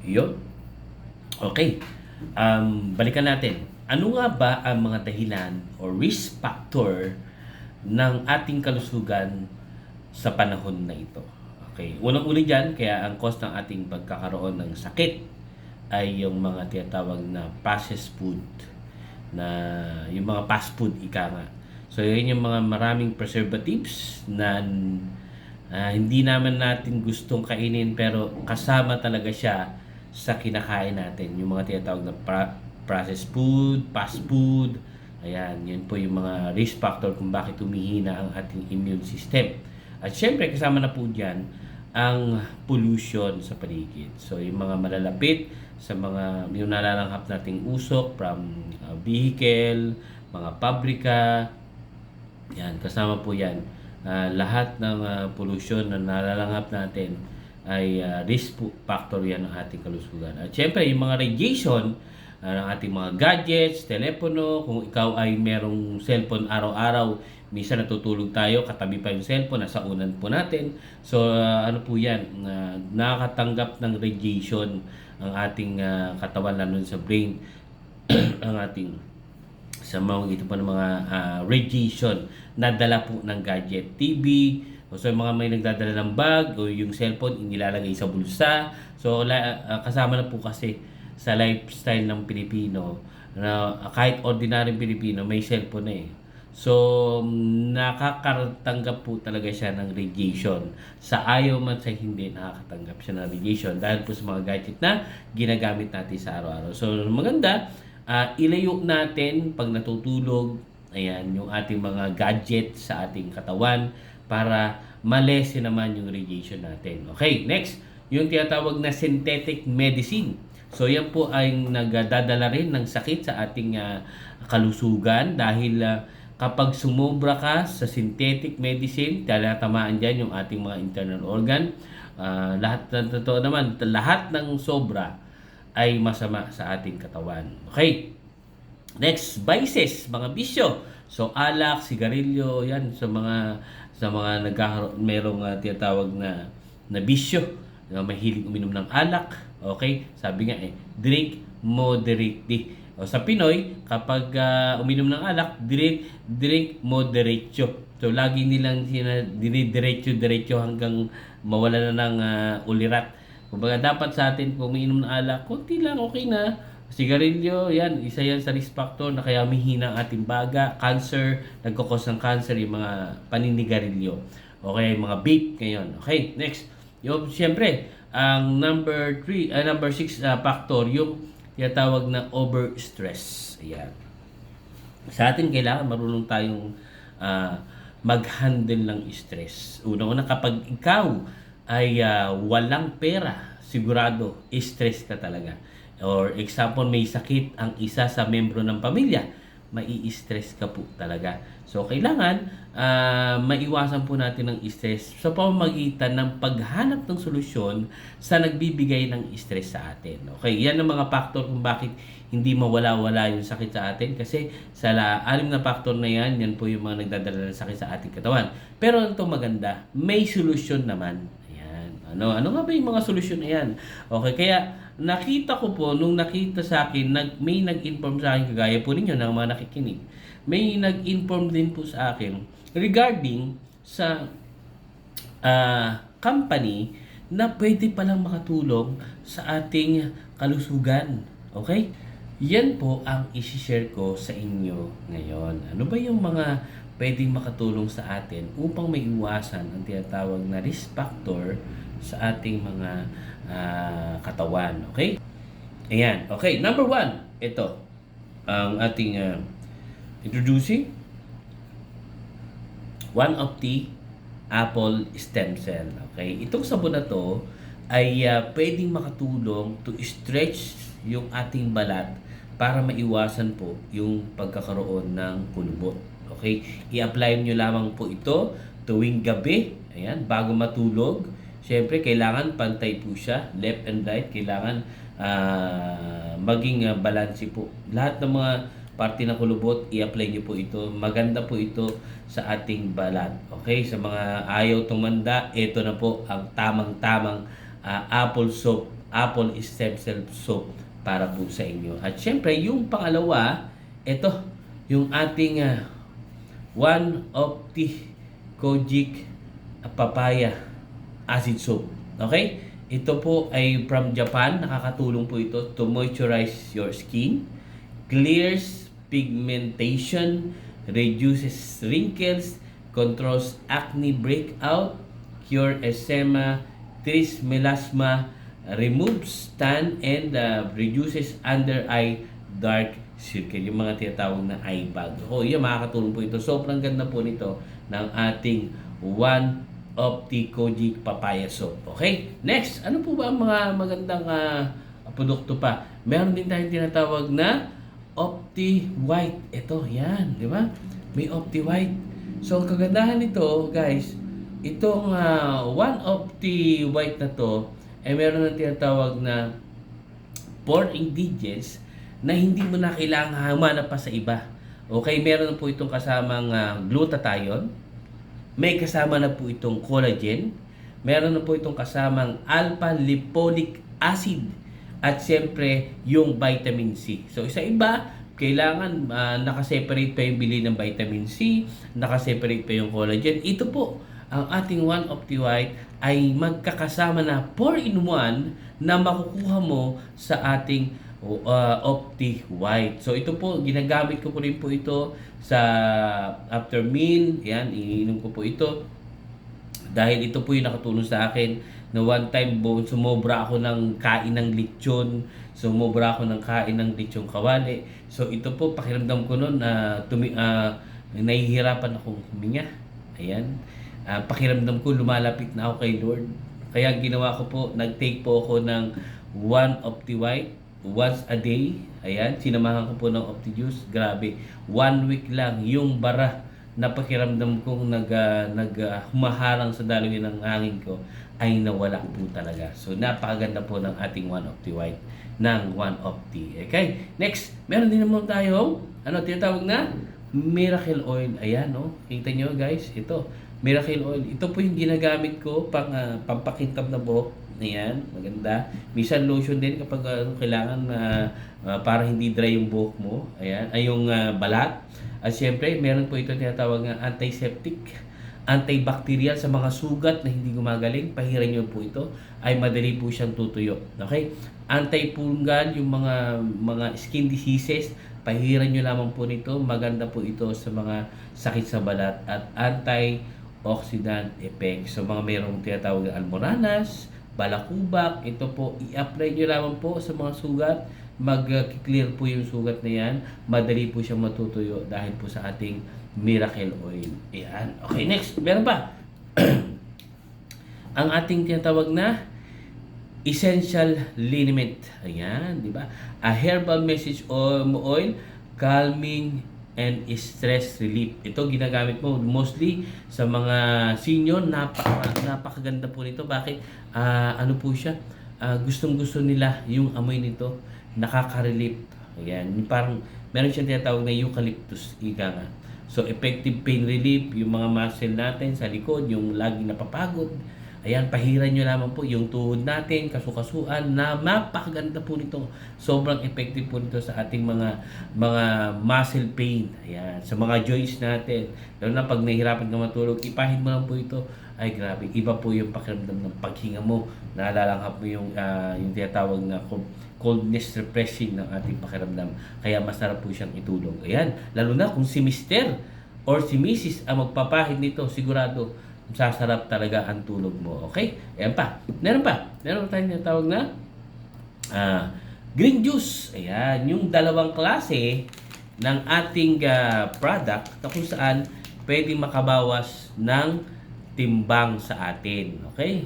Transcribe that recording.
Yun. Okay. Balikan natin. Ano nga ba ang mga dahilan o risk factor ng ating kalusugan sa panahon na ito? Okay. Unang-uli dyan, kaya ang cause ng ating pagkakaroon ng sakit ay yung mga tinatawag na processed food, na yung mga fast food ika nga. So yun yung mga maraming preservatives na hindi naman natin gustong kainin pero kasama talaga siya sa kinakain natin. Yung mga tinatawag na processed food, fast food, ayan, yun po yung mga risk factor kung bakit humihina ang ating immune system. At syempre kasama na po dyan ang pollution sa paligid. So yung mga malalapit sa mga yung nalalanghap nating usok from vehicle, mga pabrika, yan, kasama po yan. Lahat ng pollution na nalalanghap natin ay risk factor yan ng ating kalusugan. At syempre, yung mga radiation ng ating mga gadgets, telepono, kung ikaw ay merong cellphone araw-araw, minsan natutulog tayo, katabi pa yung cellphone, nasa unan po natin. So, ano po yan, nakakatanggap ng radiation ang ating katawan, lalo sa brain, ang ating sa mga ito po ng mga radiation na dala po ng gadget, TV, o so mga may nagdadala ng bag o yung cellphone inilalagay sa bulsa. So kasama na po kasi sa lifestyle ng Pilipino na kahit ordinaryong Pilipino may cellphone na eh. So nakakatanggap po talaga siya ng radiation. Sa ayaw man sa hindi, nakakatanggap siya ng radiation dahil po sa mga gadget na ginagamit natin sa araw-araw. So maganda, ilayo natin pag natutulog, ayan, yung ating mga gadget sa ating katawan para malesen naman yung radiation natin. Okay, next, yung tinatawag na synthetic medicine. So yan po ay nagdadala rin ng sakit sa ating kalusugan dahil kapag sumobra ka sa synthetic medicine, talatamaan dyan yung ating mga internal organ. Lahat ng totoo naman, lahat ng sobra ay masama sa ating katawan. Okay. Next, vices, mga bisyo. So alak, sigarilyo, yan sa mga nagkakaroon merong tinatawag na bisyo. Mahilig uminom ng alak. Okay? Sabi nga drink moderately. O sa Pinoy, kapag uminom ng alak, drink moderatio. So lagi nilang dinidiretso hanggang mawala na ng ulirat. Kumbaga dapat sa atin kung umiinom ng alak, konti lang, okay na. Sigarilyo, yan, isa yan sa risk factor na kaya humihina ang ating baga, cancer, nagkakos ng cancer, yung mga paninigarilyo. Okay, mga vape ngayon. Okay, next. Yung, siyempre, ang number 6 factor, yung tinatawag na overstress. Ayan. Sa atin, kailangan marunong tayong mag-handle ng stress. Unang-una, kapag ikaw ay walang pera, sigurado, stress ka talaga. Or example, may sakit ang isa sa membro ng pamilya, mai-stress ka po talaga. So, kailangan maiwasan po natin ng stress sa pamamagitan ng paghanap ng solusyon sa nagbibigay ng stress sa atin. Okay, yan ang mga factor kung bakit hindi mawala-wala yung sakit sa atin kasi sa anim na factor na yan po yung mga nagdadala ng sakit sa ating katawan. Pero ito maganda, may solusyon naman. Ayan. Ano nga ba yung mga solusyon na yan? Okay, kaya nakita ko po, nung nakita sa akin, may nag-inform sa akin, kagaya po ninyo ng mga nakikinig, may nag-inform din po sa akin regarding sa company na pwede palang makatulong sa ating kalusugan. Okay? Yan po ang isi-share ko sa inyo ngayon. Ano ba yung mga pwedeng makatulong sa atin upang maiwasan ang tinatawag na risk factor sa ating mga katawan. Okay? Ayan. Okay. Number 1, ito. Ang ating introducing one of the apple stem cell. Okay? Itong sabon na to ay pwedeng makatulong to stretch yung ating balat para maiwasan po yung pagkakaroon ng kulubot. Okay? I-apply nyo lamang po ito tuwing gabi. Ayan, bago matulog. Siyempre, kailangan pantay po siya. Left and right, kailangan maging balanse po. Lahat ng mga parte ng kulubot, i-apply nyo po ito. Maganda po ito sa ating balat. Okay? Sa mga ayaw tumanda, ito na po ang tamang-tamang apple soap apple stem cell soap para po sa inyo. At syempre, yung pangalawa, ito, yung ating One of the Kojic Papaya Acid Soap. Okay? Ito po ay from Japan. Nakakatulong po ito to moisturize your skin, clears pigmentation, reduces wrinkles, controls acne breakout, cure eczema, treats melasma, removes tan, and reduces under eye dark circle, yung mga tinatawag na eye bag. Yan, makakatulong po ito. Sobrang ganda po nito ng ating One of the Kojic Papaya Soap. Okay? Next, ano po ba ang mga magandang produkto pa? Meron din tayong tinatawag na Opti White. Ito, yan, di ba? May Opti White. So, ang kagandahan nito, guys, itong One Opti White na to, meron ng tinatawag na 4 ingredients na hindi mo na kailangan humanap pa sa iba. Okay, meron po itong kasamang glutathione, may kasama na po itong collagen, meron na po itong kasamang alpha lipoic acid, at siyempre yung vitamin C. So sa iba, kailangan nakaseparate pa yung bili ng vitamin C, nakaseparate pa yung collagen. Ito po, ang ating One Opti White ay magkakasama na 4-in-1 na makukuha mo sa ating Opti White. So ito po, ginagamit ko po rin po ito sa after meal. Yan, iniinom ko po ito. Dahil ito po yung nakatulong sa akin na one time sumobra ako ng kain ng lechon. Sumobra ako ng kain ng lechon kawali. So ito po, pakiramdam ko noon na nahihirapan akong huminga. Ayan. Pakiramdam ko lumalapit na ako kay Lord. Kaya ginawa ko po, nag-take po ako ng One Opti White once a day. Ayan, sinamahan ko po ng Opti Juice. Grabe, 1 week lang yung bara na pakiramdam kong humaharang sa dalawin ng hangin ko ay nawala po talaga. So napakaganda po ng ating One Opti White ng One Opti. Okay, next, meron din naman tayong tinatawag na Miracle Oil. Ayan, kita nyo guys, ito Miracle Oil. Ito po yung ginagamit ko pampakintab na buhok. Ayan, maganda. Minsan lotion din kapag kailangan para hindi dry yung buhok mo. Ayan, ay yung balat. At syempre, meron po ito tinatawag na antiseptic, antibacterial sa mga sugat na hindi gumagaling. Pahiran nyo po ito, ay madali po siyang tutuyo. Okay? Antifungal, yung mga skin diseases, pahiran nyo lamang po nito. Maganda po ito sa mga sakit sa balat. At antioxidant effect. So mga merong tinatawag na almoranas, balakubak, ito po, i-apply nyo lamang po sa mga sugat. Mag-clear po yung sugat na yan. Madali po siyang matutuyo dahil po sa ating Miracle Oil. Ayan. Okay, next. Meron pa. Ang ating tinatawag na Essential Liniment. Ayan, di ba? A herbal message oil, calming and stress relief. Ito ginagamit mo mostly sa mga senior. Napakaganda po nito. Bakit? Ano po siya? Gustong-gusto nila yung amoy nito. Nakaka-relief. Ayan. Parang meron siyang tinatawag na eucalyptus. Ika nga. So, effective pain relief. Yung mga muscle natin sa likod, yung laging napapagod. Ayan, pahiran nyo lamang po yung tuhod natin, kasukasuan, na napakaganda po nito. Sobrang effective po nito sa ating mga muscle pain. Ayan, sa mga joints natin. Lalo na pag nahihirapan ka matulog, ipahin mo lang po ito. Ay, grabe. Iba po yung pakiramdam ng paghinga mo. Naalalanghap mo yung tinatawag na coldness refreshing ng ating pakiramdam. Kaya masarap po siyang itulog. Ayan, lalo na kung si Mr. or si Mrs. ang magpapahid nito, sigurado sasarap talaga ang tulog mo. Okay? Ayan pa. Meron tayong tinatawag na green juice. Ayan. Yung dalawang klase ng ating product na kung saan pwedeng makabawas ng timbang sa atin. Okay?